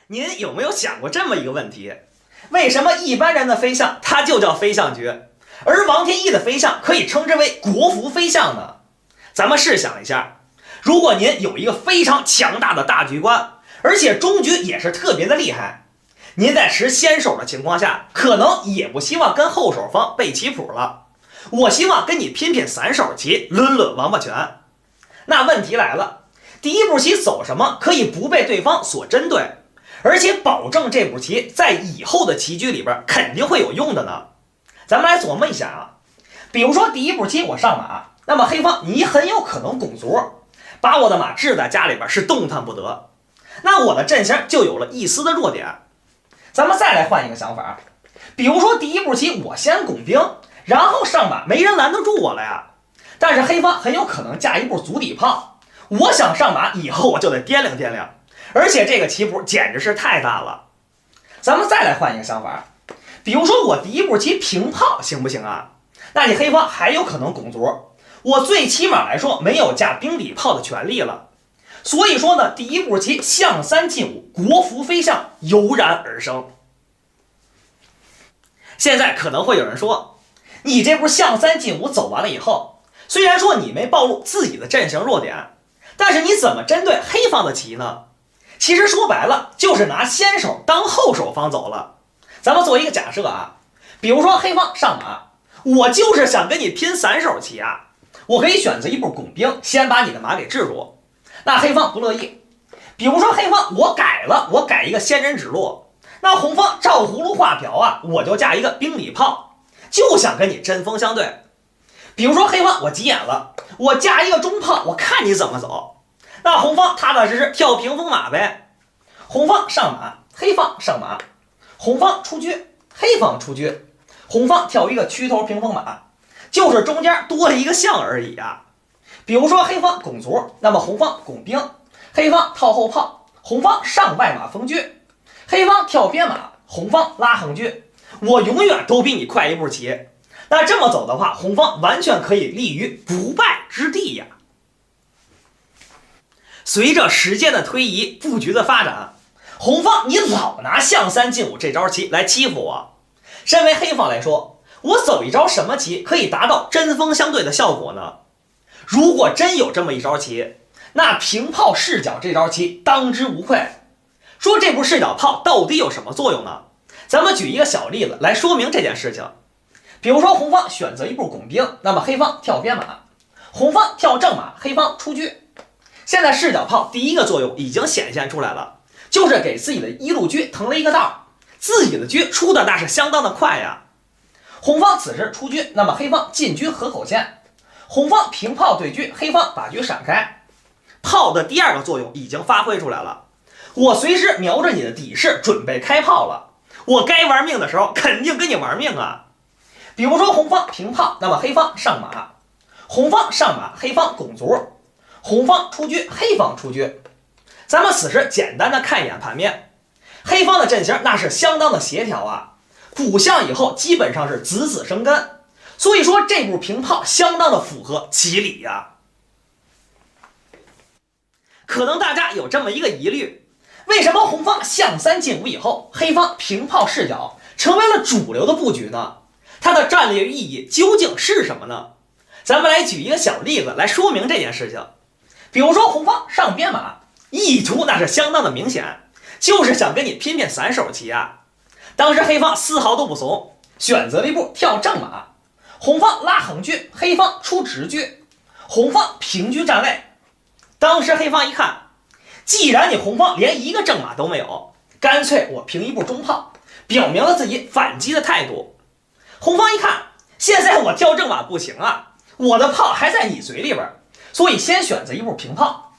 您有没有想过这么一个问题？为什么一般人的飞象它就叫飞象局，而王天一的飞象可以称之为国服飞象呢？咱们试想一下，如果您有一个非常强大的大局观，而且中局也是特别的厉害，您在持先手的情况下，可能也不希望跟后手方背棋谱了，我希望跟你拼拼散手棋，抡抡王八拳。那问题来了，第一步棋走什么可以不被对方所针对，而且保证这步棋在以后的棋局里边肯定会有用的呢？咱们来琢磨一下啊。比如说第一步棋我上马，那么黑方你很有可能拱卒，把我的马置在家里边是动弹不得，那我的阵型就有了一丝的弱点。咱们再来换一个想法，比如说第一步棋我先拱兵，然后上马，没人拦得住我了呀。但是黑方很有可能架一步足底炮，我想上马以后我就得掂量掂量，而且这个棋谱简直是太大了。咱们再来换一个想法，比如说我第一步棋平炮行不行啊？那你黑方还有可能拱卒，我最起码来说没有架兵底炮的权利了。所以说呢，第一步棋象三进五，国服飞象油然而生。现在可能会有人说，你这步象三进五走完了以后，虽然说你没暴露自己的阵型弱点，但是你怎么针对黑方的棋呢？其实说白了就是拿先手当后手方走了。咱们做一个假设啊，比如说黑方上马，我就是想跟你拼散手棋啊，我可以选择一步拱兵，先把你的马给制住。那黑方不乐意，比如说黑方我改了，我改一个仙人指路，那红方照葫芦画瓢啊，我就架一个兵底炮，就想跟你针锋相对。比如说黑方我急眼了，我架一个中炮，我看你怎么走。那红方踏踏实实跳屏风马呗。红方上马，黑方上马，红方出车，黑方出车，红方跳一个曲头屏风马，就是中间多了一个象而已啊。比如说黑方拱卒，那么红方拱兵，黑方套后炮，红方上外马封车，黑方跳边马，红方拉横车，我永远都比你快一步棋。那这么走的话，红方完全可以立于不败之地呀。随着时间的推移，布局的发展，红方你老拿象三进五这招棋来欺负我。身为黑方来说，我走一招什么棋可以达到针锋相对的效果呢？如果真有这么一招棋，那平炮视角这招棋当之无愧。说这步视角炮到底有什么作用呢？咱们举一个小例子来说明这件事情。比如说红方选择一步拱兵，那么黑方跳边马，红方跳正马，黑方出车。现在视角炮第一个作用已经显现出来了，就是给自己的一路车腾了一个道，自己的车出的那是相当的快呀。红方此时出车，那么黑方进车合口线，红方平炮对车，黑方把车闪开，炮的第二个作用已经发挥出来了，我随时瞄着你的底势准备开炮了，我该玩命的时候肯定跟你玩命啊。比如说红方平炮，那么黑方上马，红方上马，黑方拱卒，红方出车，黑方出车。咱们此时简单的看一眼盘面，黑方的阵型那是相当的协调啊，补象以后基本上是子子生根，所以说这步平炮相当的符合棋理呀。可能大家有这么一个疑虑，为什么红方象三进五以后，黑方平炮视角成为了主流的布局呢？它的战略意义究竟是什么呢？咱们来举一个小例子来说明这件事情。比如说红方上边马，意图那是相当的明显，就是想跟你拼拼散手棋啊。当时黑方丝毫都不怂，选择了一步跳正马，红方拉横车，黑方出直车，红方平车站位。当时黑方一看，既然你红方连一个正马都没有，干脆我平一步中炮，表明了自己反击的态度。红方一看，现在我跳正马不行啊，我的炮还在你嘴里边，所以先选择一步平炮。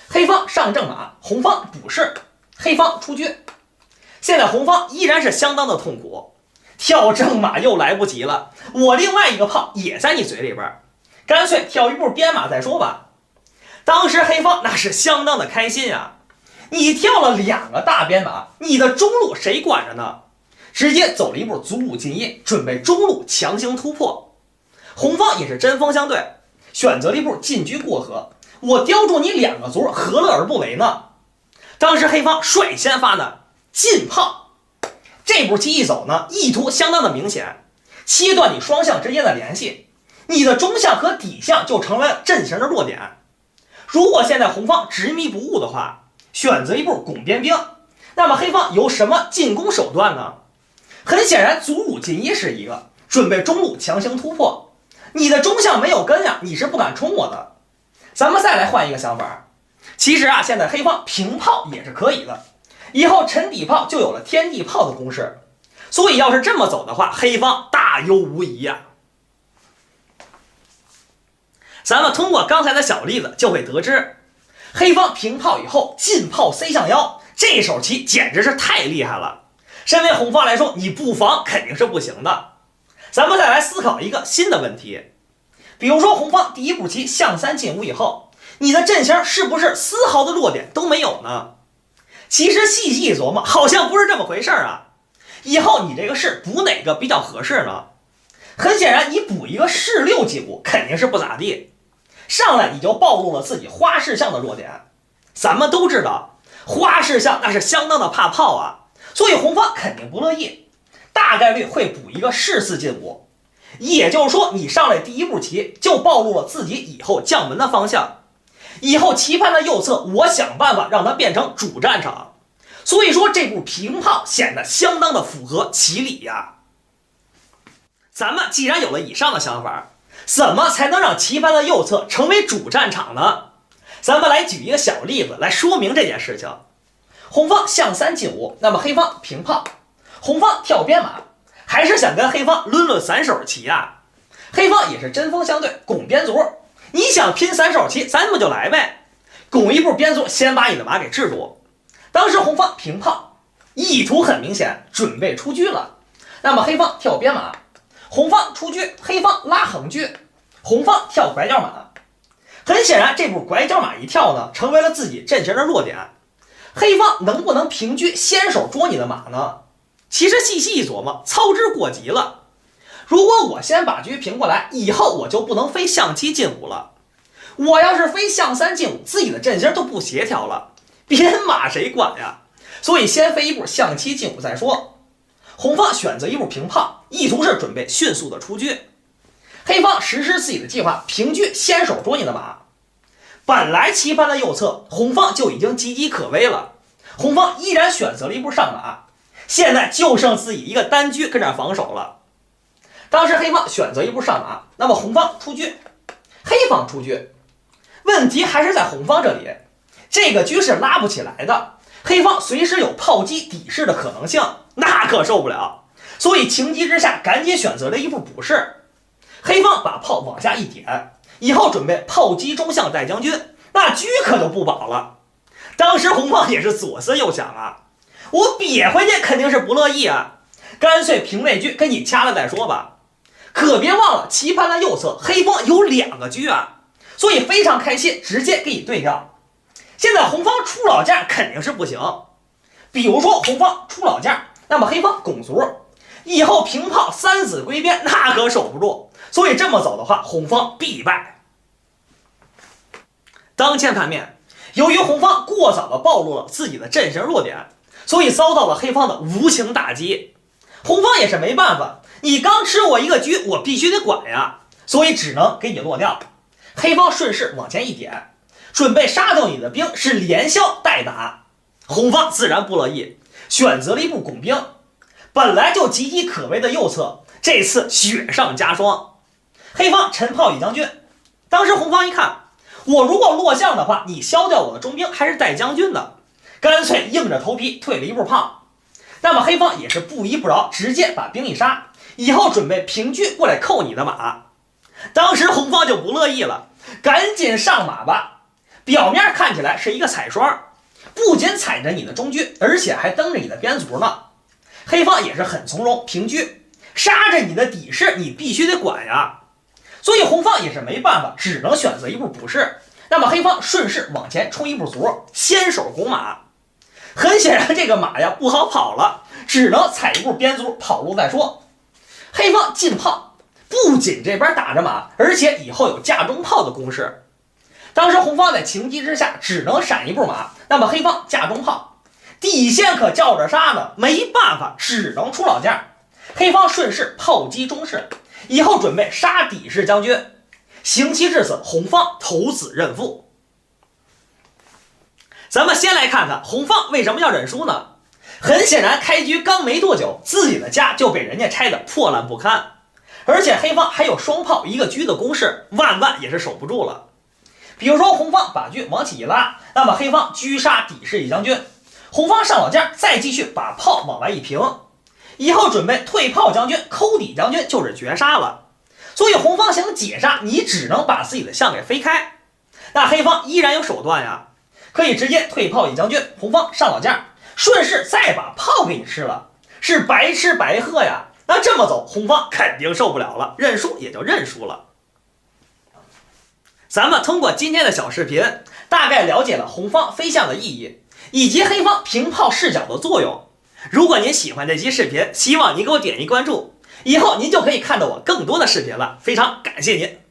黑方上正马，红方补士，黑方出车。现在红方依然是相当的痛苦，跳正马又来不及了，我另外一个炮也在你嘴里边，干脆跳一步边马再说吧。当时黑方那是相当的开心啊，你跳了两个大边马，你的中路谁管着呢？直接走了一步卒五进一，准备中路强行突破。红方也是针锋相对，选择了一步进车过河，我叼住你两个卒，何乐而不为呢？当时黑方率先发难，进炮。这步棋一走呢，意图相当的明显，切断你双向之间的联系，你的中象和底象就成为了阵型的弱点。如果现在红方执迷不悟的话，选择一步拱边兵，那么黑方有什么进攻手段呢？很显然，卒五进一是一个，准备中路强行突破。你的中象没有根呀，你是不敢冲我的。咱们再来换一个想法，其实现在黑方平炮也是可以的，以后沉底炮就有了天地炮的攻势，所以要是这么走的话，黑方大优无疑呀。咱们通过刚才的小例子就会得知，黑方平炮以后进炮 C 向腰，这手棋简直是太厉害了。身为红方来说，你不防肯定是不行的。咱们再来思考一个新的问题，比如说红方第一步棋象3进5以后，你的阵型是不是丝毫的弱点都没有呢？其实细细一琢磨，好像不是这么回事啊。以后你这个士补哪个比较合适呢？很显然，你补一个士6进5肯定是不咋地，上来你就暴露了自己花式象的弱点。咱们都知道，花式象那是相当的怕炮啊，所以红方肯定不乐意，大概率会补一个士4进5。也就是说，你上来第一步棋就暴露了自己以后将门的方向。以后棋盘的右侧，我想办法让它变成主战场。所以说，这步平炮显得相当的符合棋理呀。咱们既然有了以上的想法，怎么才能让棋盘的右侧成为主战场呢？咱们来举一个小例子来说明这件事情。红方象3进5，那么黑方平炮，红方跳边马，还是想跟黑方抡抡散手棋啊。黑方也是针锋相对，拱边卒。你想拼散手棋，咱们就来呗，拱一步边卒，先把你的马给制住。当时红方平炮，意图很明显，准备出车了。那么黑方跳边马，红方出车，黑方拉横车，红方跳拐角马。很显然，这步拐角马一跳呢，成为了自己阵型的弱点。黑方能不能平车先手捉你的马呢？其实细细一琢磨，操之过急了。如果我先把车平过来，以后我就不能飞象7进5了。我要是飞象3进5，自己的阵型都不协调了，边马谁管呀？所以先飞一步象7进5再说。红方选择一步平炮，意图是准备迅速的出车。黑方实施自己的计划，平车先手捉你的马。本来棋盘的右侧，红方就已经岌岌可危了，红方依然选择了一步上马，现在就剩自己一个单车跟这防守了。当时黑方选择一步上马，那么红方出车，黑方出车。问题还是在红方这里，这个车是拉不起来的，黑方随时有炮击抵士的可能性，那可受不了。所以情急之下，赶紧选择了一步补士。黑方把炮往下一点，以后准备炮击中象带将军，那车可就不保了。当时红方也是左思右想啊，我瘪回去肯定是不乐意啊，干脆平内车跟你掐了再说吧。可别忘了，棋盘的右侧黑方有2个车啊，所以非常开心，直接给你对掉。现在红方出老将肯定是不行，比如说红方出老将，那么黑方拱卒，以后平炮3子归边，那可守不住。所以这么走的话，红方必败。当前盘面，由于红方过早的暴露了自己的阵型弱点，所以遭到了黑方的无情打击。红方也是没办法，你刚吃我一个车，我必须得管呀，所以只能给你落掉。黑方顺势往前一点，准备杀掉你的兵，是连消带打。红方自然不乐意，选择了一步拱兵。本来就岌岌可危的右侧，这次雪上加霜。黑方沉炮一将军，当时红方一看，我如果落象的话，你消掉我的中兵还是带将军的，干脆硬着头皮退了一步炮。那么黑方也是不依不饶，直接把兵一杀，以后准备平车过来扣你的马。当时红方就不乐意了，赶紧上马吧。表面看起来是一个踩双，不仅踩着你的中车，而且还蹬着你的边卒呢。黑方也是很从容，平车杀着你的底士，你必须得管呀。所以红方也是没办法，只能选择一步补士。那么黑方顺势往前冲一步卒，先手拱马。很显然这个马呀不好跑了，只能踩一步边卒跑路再说。黑方进炮，不仅这边打着马，而且以后有架中炮的攻势。当时红方在情急之下只能闪一步马，那么黑方架中炮，底线可叫着杀呢，没办法，只能出老将。黑方顺势炮击中士，以后准备杀底氏将军，行其至此，红方投死认负。咱们先来看看红方为什么要认输呢？很显然，开局刚没多久，自己的家就被人家拆得破烂不堪，而且黑方还有双炮一个车的攻势，万也是守不住了。比如说红方把车往起一拉，那么黑方狙杀底氏一将军，红方上老将再继续把炮往外一平，以后准备退炮将军抠底将军就是绝杀了。所以红方想解杀，你只能把自己的象给飞开。那黑方依然有手段呀，可以直接退炮一将军，红方上老将，顺势再把炮给你吃了，是白吃白喝呀。那这么走，红方肯定受不了了，认输也就认输了。咱们通过今天的小视频，大概了解了红方飞象的意义，以及黑方平炮视角的作用。如果您喜欢这期视频，希望您给我点一关注，以后您就可以看到我更多的视频了。非常感谢您。